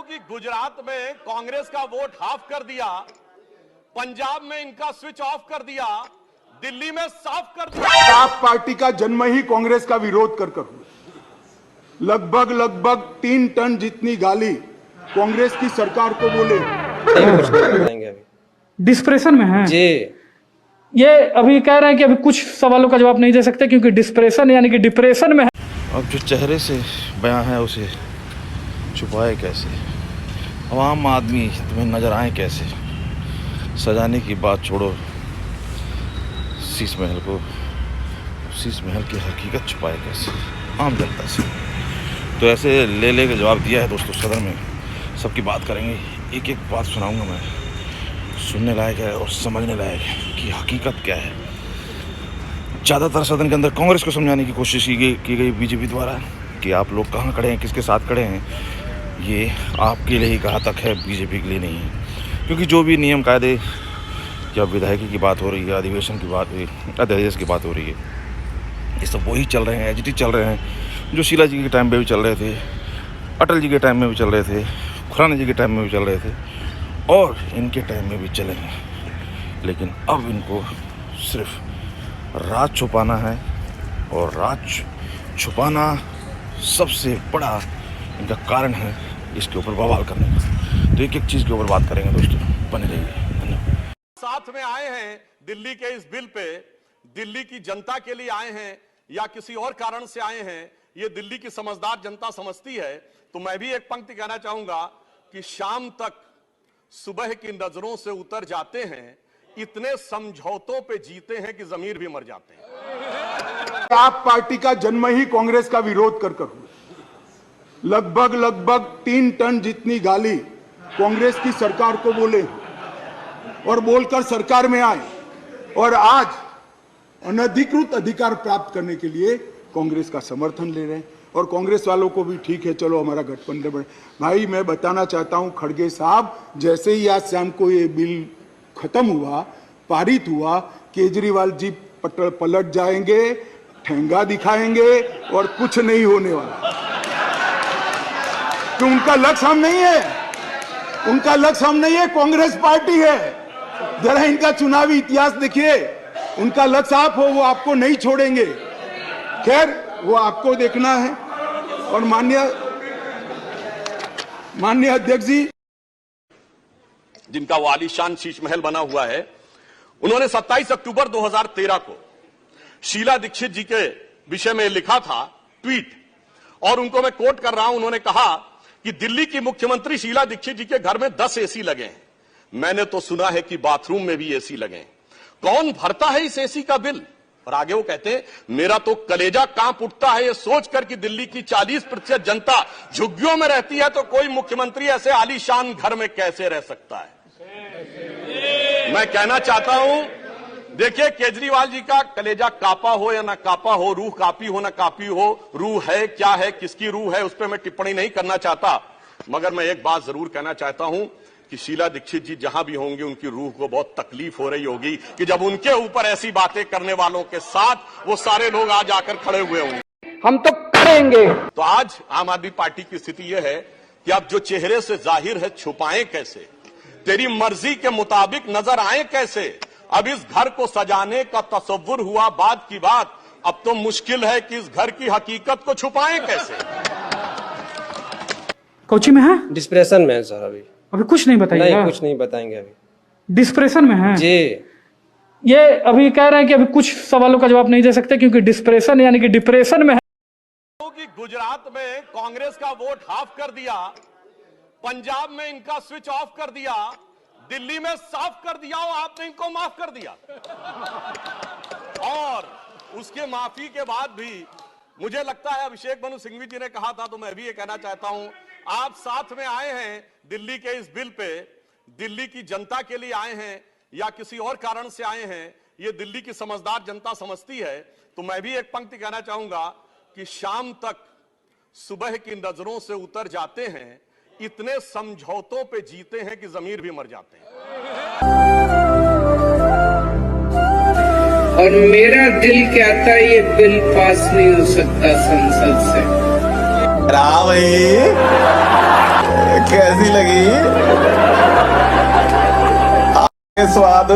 कि गुजरात में कांग्रेस का वोट हाफ कर दिया, पंजाब में इनका स्विच ऑफ कर दिया, दिल्ली में साफ कर दिया। आप पार्टी का जन्म ही कांग्रेस का विरोध कर हुआ। लगभग 3 टन जितनी गाली कांग्रेस की सरकार को बोले। डिस्प्रेशन में है जी। ये अभी कह रहे हैं कि अभी कुछ सवालों का जवाब नहीं दे सकते क्योंकि डिस्प्रेशन यानी कि डिप्रेशन में है। अब जो चेहरे से बयां है उसे छुपाए कैसे, आम आदमी तुम्हें नजर आए कैसे। सजाने की बात छोड़ो, शीश महल को, शीश महल की हकीकत छुपाए कैसे आम जनता से। तो ऐसे ले के जवाब दिया है दोस्तों सदन में। सबकी बात करेंगे, एक एक बात सुनाऊंगा मैं, सुनने लायक है और समझने लायक है कि हकीकत क्या है। ज़्यादातर सदन के अंदर कांग्रेस को समझाने की कोशिश की गई बीजेपी द्वारा कि आप लोग कहाँ खड़े हैं, किसके साथ खड़े हैं। ये आपके लिए ही कहा तक है, बीजेपी के लिए नहीं है। क्योंकि जो भी नियम कायदे, जब विधायकी की बात हो रही है, अधिवेशन की बात हुई, अध्यादेश की बात हो रही है, ये सब वही चल रहे हैं, एचटी चल रहे हैं जो शीला जी के टाइम पे भी चल रहे थे, अटल जी के टाइम में भी चल रहे थे, खुराना जी के टाइम में भी चल रहे थे और इनके टाइम में भी चलेंगे। लेकिन अब इनको सिर्फ राज छुपाना है और राज छुपाना सबसे बड़ा इनका कारण है इसके ऊपर बवाल करने का। तो एक एक चीज़ के ऊपर बात करेंगे दोस्तों, बने रहिए। धन्यवाद। साथ में आए हैं दिल्ली के इस बिल पे, दिल्ली की जनता के लिए आए हैं या किसी और कारण से आए हैं, ये दिल्ली की समझदार जनता समझती है। तो मैं भी एक पंक्ति कहना चाहूंगा कि शाम तक सुबह की नजरों से उतर जाते हैं, इतने समझौतों पे जीते हैं कि जमीर भी मर जाते हैं। आप पार्टी का जन्म ही कांग्रेस का विरोध कर हुआ। लगभग 3 टन जितनी गाली कांग्रेस की सरकार को बोले और बोलकर सरकार में आए और आज अनधिकृत अधिकार प्राप्त करने के लिए कांग्रेस का समर्थन ले रहे हैं। और कांग्रेस वालों को भी ठीक है, चलो हमारा गठबंधन बने। भाई मैं बताना चाहता हूं खड़गे साहब, जैसे ही आज शाम को ये बिल खत्म हुआ, पारित हुआ, केजरीवाल जी पलट जाएंगे, ठेंगा दिखाएंगे और कुछ नहीं होने वाला। तो उनका लक्ष्य हम नहीं है, उनका लक्ष्य हम नहीं है, कांग्रेस पार्टी है। जरा इनका चुनावी इतिहास देखिए, उनका लक्ष्य आप हो, वो आपको नहीं छोड़ेंगे। खैर वो आपको देखना है। और माननीय अध्यक्ष जी, जिनका वो आलीशान शीश महल बना हुआ है, उन्होंने 27 अक्टूबर 2013 को शीला दीक्षित जी के विषय में लिखा था ट्वीट, और उनको मैं कोट कर रहा हूं। उन्होंने कहा कि दिल्ली की मुख्यमंत्री शीला दीक्षित जी के घर में 10 एसी लगे हैं, मैंने तो सुना है कि बाथरूम में भी एसी लगे हैं। कौन भरता है इस एसी का बिल? और आगे वो कहते हैं, मेरा तो कलेजा कांप उठता है ये सोचकर कि दिल्ली की 40% जनता झुग्गियों में रहती है, तो कोई मुख्यमंत्री ऐसे आलीशान घर में कैसे रह सकता है। मैं कहना चाहता हूं, देखिए केजरीवाल जी का कलेजा कापा हो या ना कापा हो, रूह कापी हो ना कापी हो, रूह है क्या है, किसकी रूह है, उस पर मैं टिप्पणी नहीं करना चाहता। मगर मैं एक बात जरूर कहना चाहता हूं कि शीला दीक्षित जी जहां भी होंगे, उनकी रूह को बहुत तकलीफ हो रही होगी कि जब उनके ऊपर ऐसी बातें करने वालों के साथ वो सारे लोग आज आकर खड़े हुए होंगे। हम तो करेंगे। तो आज आम आदमी पार्टी की स्थिति यह है कि अब जो चेहरे से जाहिर है छुपाएं कैसे, तेरी मर्जी के मुताबिक नजर आए कैसे। अब इस घर को सजाने का तसव्वुर हुआ बात की बात, अब तो मुश्किल है कि इस घर की हकीकत को छुपाएं कैसे। कोची में है, डिस्प्रेशन में है सर। अभी कुछ नहीं बताइएगा? नहीं, कुछ नहीं बताएंगे अभी। डिस्प्रेशन में है जी। ये अभी कह रहे हैं कि अभी कुछ सवालों का जवाब नहीं दे सकते क्योंकि डिस्प्रेशन यानी कि डिप्रेशन में है। कि गुजरात में कांग्रेस का वोट हाफ कर दिया, पंजाब में इनका स्विच ऑफ कर दिया, दिल्ली में साफ कर दिया और आपने इनको माफ कर दिया। और उसके माफी के बाद भी मुझे लगता है, अभिषेक मनु सिंघवी जी ने कहा था, तो मैं भी ये कहना चाहता हूं, आप साथ में आए हैं दिल्ली के इस बिल पे, दिल्ली की जनता के लिए आए हैं या किसी और कारण से आए हैं, ये दिल्ली की समझदार जनता समझती है। तो मैं भी एक पंक्ति कहना चाहूंगा कि शाम तक सुबह की नजरों से उतर जाते हैं, इतने समझौतों पे जीते हैं कि जमीर भी मर जाते हैं। और मेरा दिल कहता है ये बिल पास नहीं हो सकता संसद से। कैसी लगी? स्वाद